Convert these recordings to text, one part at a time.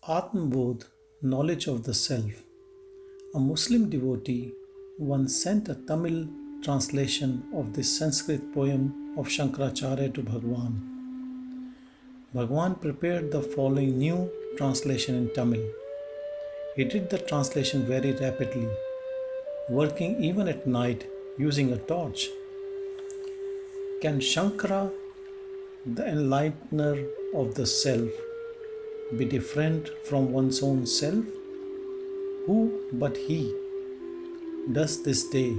Atma Bodha, knowledge of the self. A Muslim devotee once sent a Tamil translation of this Sanskrit poem of Shankaracharya to Bhagavan. Bhagavan prepared the following new translation in Tamil. He did the translation very rapidly, working even at night using a torch. Can Shankara, the enlightener of the self, be different from one's own self? Who but he does this day,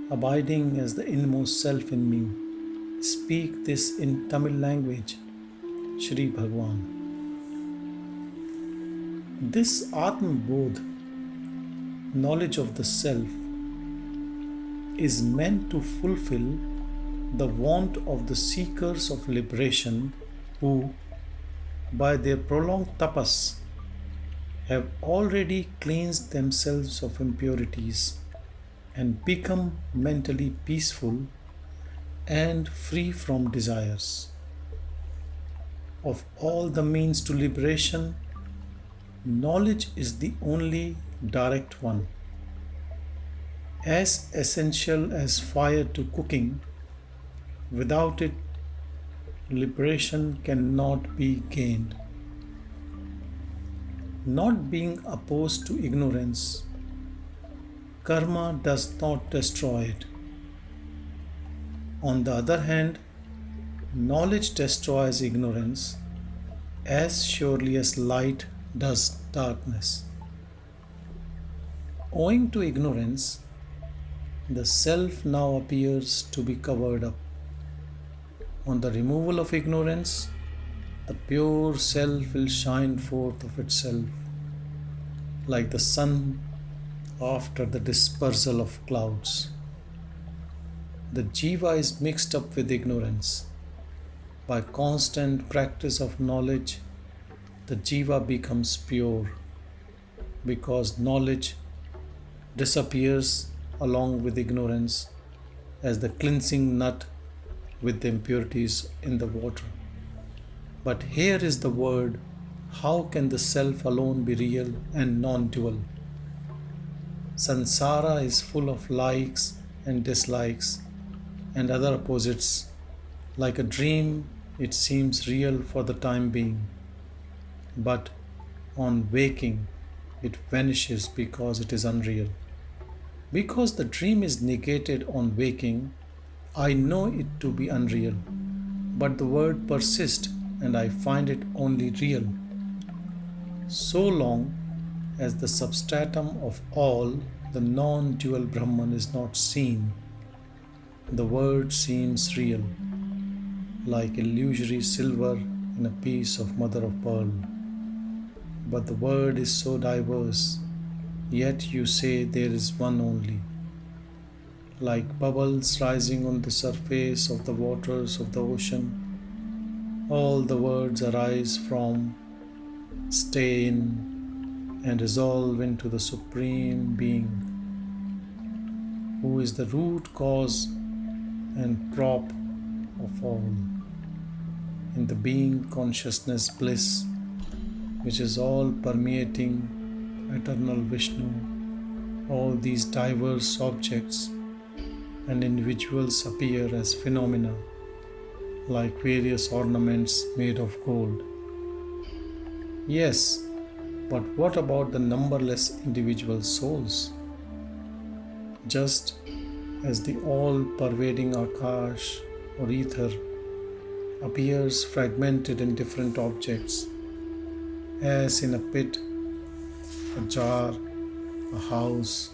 abiding as the inmost self in me, speak this in Tamil language, Sri Bhagawan. This Atma Bodha, knowledge of the self, is meant to fulfill the want of the seekers of liberation who, by their prolonged tapas, have already cleansed themselves of impurities and become mentally peaceful and free from desires. Of all the means to liberation, knowledge is the only direct one. As essential as fire to cooking, without it, liberation cannot be gained. Not being opposed to ignorance, karma does not destroy it. On the other hand, knowledge destroys ignorance as surely as light does darkness. Owing to ignorance, the self now appears to be covered up. On the removal of ignorance, the pure self will shine forth of itself, like the sun after the dispersal of clouds. The jiva is mixed up with ignorance. By constant practice of knowledge, the jiva becomes pure, because knowledge disappears along with ignorance as the cleansing nut with the impurities in the water. But here is the word: how can the self alone be real and non-dual? Sansara is full of likes and dislikes and other opposites. Like a dream, it seems real for the time being, but on waking, it vanishes because it is unreal. Because the dream is negated on waking, I know it to be unreal, but the word persists and I find it only real. So long as the substratum of all, the non-dual Brahman, is not seen, the word seems real, like illusory silver in a piece of mother of pearl. But the word is so diverse, yet you say there is one only. Like bubbles rising on the surface of the waters of the ocean, all the words arise from, stay in, and resolve into the Supreme Being, who is the root cause and prop of all. In the being consciousness bliss, which is all permeating eternal Vishnu, all these diverse objects and individuals appear as phenomena, like various ornaments made of gold. Yes, but what about the numberless individual souls? Just as the all-pervading Akash or ether appears fragmented in different objects, as in a pit, a jar, a house,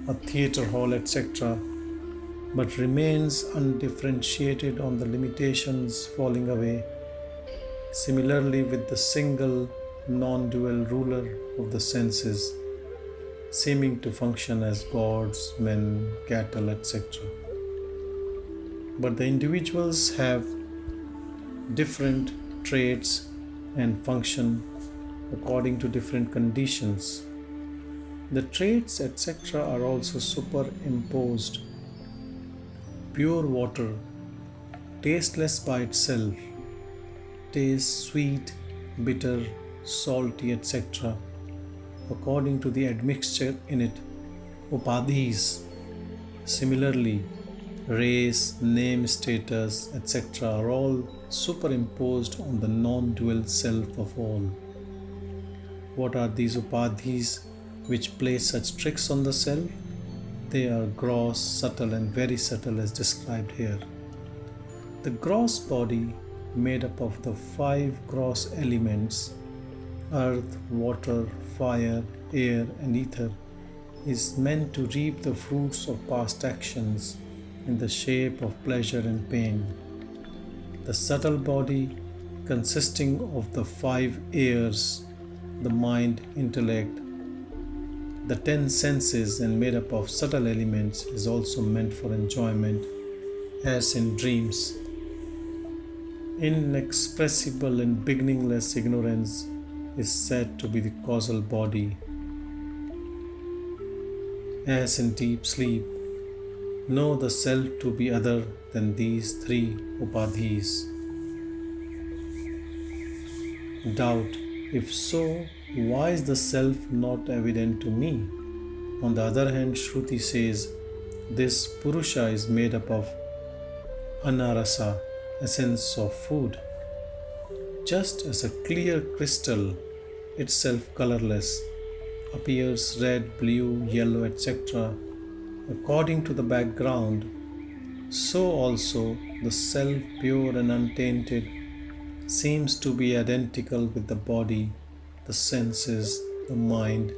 a theatre hall, etc., but remains undifferentiated on the limitations falling away. Similarly, with the single non-dual ruler of the senses, seeming to function as gods, men, cattle, etc. But the individuals have different traits and function according to different conditions. The traits, etc., are also superimposed. Pure water, tasteless by itself, tastes sweet, bitter, salty, etc., according to the admixture in it, upadhis. Similarly, race, name, status, etc., are all superimposed on the non-dual self of all. What are these upadhis which play such tricks on the self? They are gross, subtle, and very subtle as described here. The gross body, made up of the 5 gross elements earth, water, fire, air, and ether, is meant to reap the fruits of past actions in the shape of pleasure and pain. The subtle body, consisting of the 5 airs, the mind, intellect, the 10 senses, and made up of subtle elements, is also meant for enjoyment, as in dreams. Inexpressible and beginningless ignorance is said to be the causal body, as in deep sleep. Know the self to be other than these 3 upadhis. Doubt: if so, why is the self not evident to me? On the other hand, Shruti says this Purusha is made up of anarasa, essence of food. Just as a clear crystal, itself colorless, appears red, blue, yellow, etc., according to the background, so also the self, pure and untainted, seems to be identical with the body, the senses, the mind,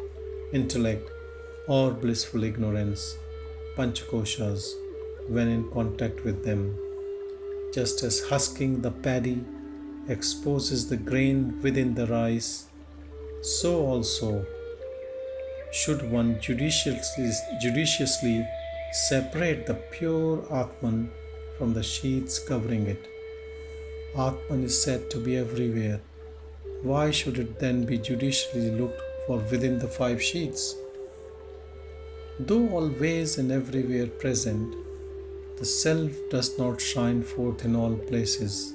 intellect, or blissful ignorance, panchakoshas, when in contact with them. Just as husking the paddy exposes the grain within the rice, so also should one judiciously separate the pure Atman from the sheaths covering it. Atman is said to be everywhere. Why should it then be judiciously looked for within the 5 sheaths? Though always and everywhere present, the self does not shine forth in all places.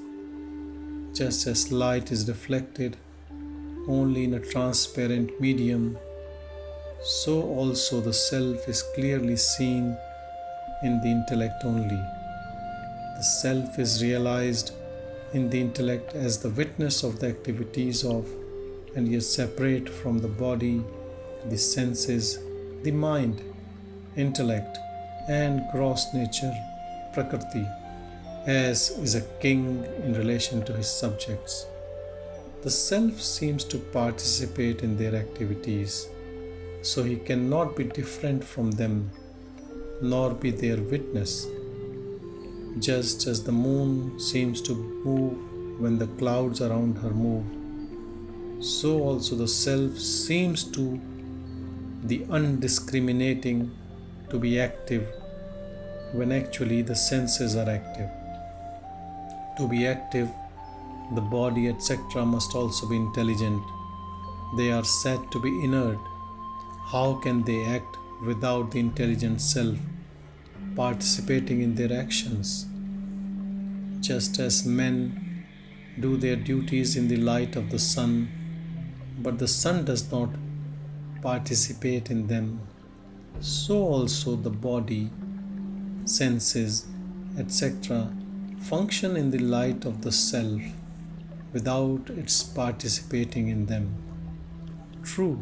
Just as light is reflected only in a transparent medium, so also the self is clearly seen in the intellect only. The self is realized in the intellect as the witness of the activities of, and yet separate from the body, the senses, the mind, intellect, and gross nature, Prakriti, as is a king in relation to his subjects. The self seems to participate in their activities, so he cannot be different from them, nor be their witness. Just as the moon seems to move when the clouds around her move, so also the self seems to the undiscriminating to be active when actually the senses are active. To be active, the body, etc., must also be intelligent. They are said to be inert. How can they act without the intelligent self participating in their actions? Just as men do their duties in the light of the sun, but the sun does not participate in them, so also the body, senses, etc., function in the light of the self without its participating in them. True,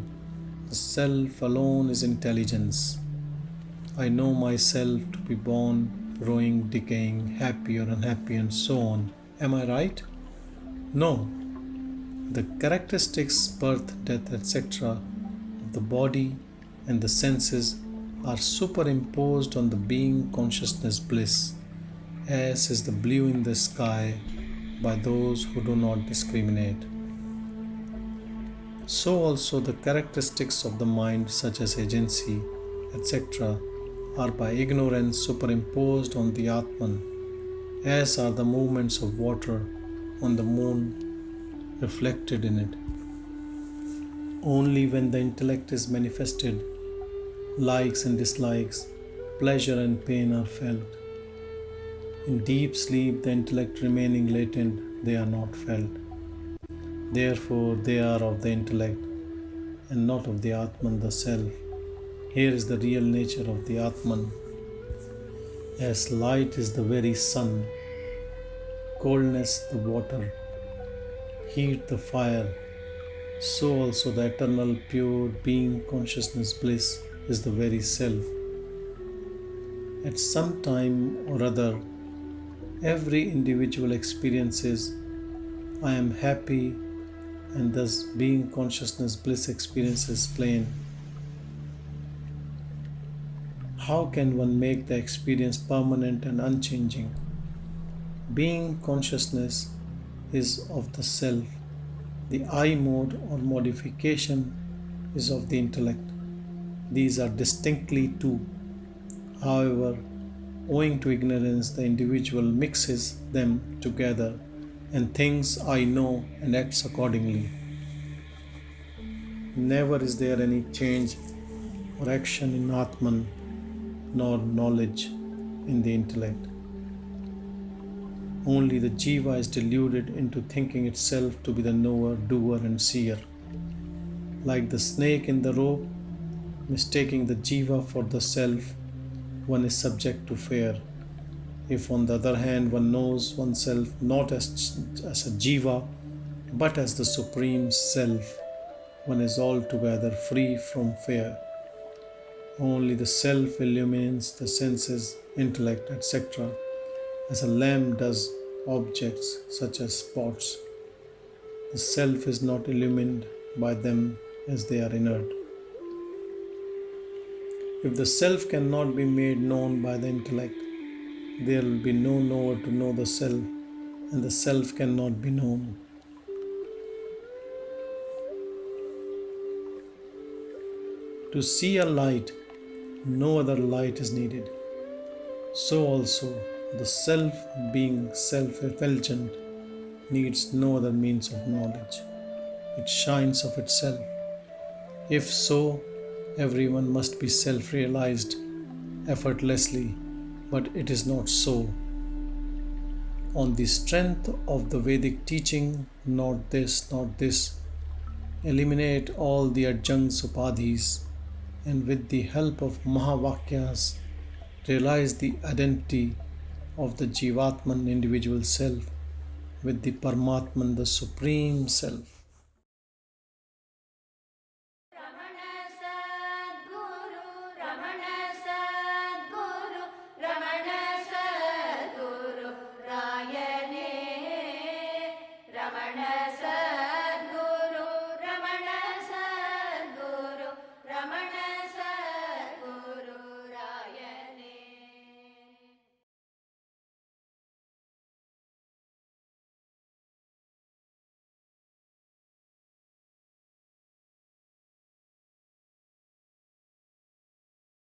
the self alone is intelligence. I know myself to be born, growing, decaying, happy or unhappy, and so on. Am I right? No. The characteristics, birth, death, etc., of the body and the senses are superimposed on the being consciousness bliss, as is the blue in the sky, by those who do not discriminate. So also the characteristics of the mind, such as agency, etc., are by ignorance superimposed on the Atman, as are the movements of water on the moon reflected in it. Only when the intellect is manifested, likes and dislikes, pleasure and pain are felt. In deep sleep, the intellect remaining latent, they are not felt. Therefore, they are of the intellect and not of the Atman, the self. Here is the real nature of the Atman. As light is the very sun, coldness the water, heat the fire, so also the eternal pure being consciousness bliss is the very self. At some time or other, every individual experiences, I am happy, and thus being consciousness bliss experiences plain. How can one make the experience permanent and unchanging? Being consciousness is of the self. The I mode or modification is of the intellect. These are distinctly two. However, owing to ignorance, the individual mixes them together and thinks I know and acts accordingly. Never is there any change or action in Atman, nor knowledge in the intellect. Only the jiva is deluded into thinking itself to be the knower, doer, and seer. Like the snake in the rope, mistaking the jiva for the self, one is subject to fear. If, on the other hand, one knows oneself not as a jiva, but as the supreme self, one is altogether free from fear. Only the self illumines the senses, intellect, etc., as a lamp does objects such as spots. The self is not illumined by them as they are inert. If the self cannot be made known by the intellect, there will be no knower to know the self, and the self cannot be known. To see a light, no other light is needed. So also, the self, being self-effulgent, needs no other means of knowledge. It shines of itself. If so, everyone must be self-realized effortlessly, but it is not so. On the strength of the Vedic teaching, not this, eliminate all the adjuncts upadhis, and with the help of Mahavakyas, realize the identity of the Jivatman individual self with the Paramatman, the Supreme Self.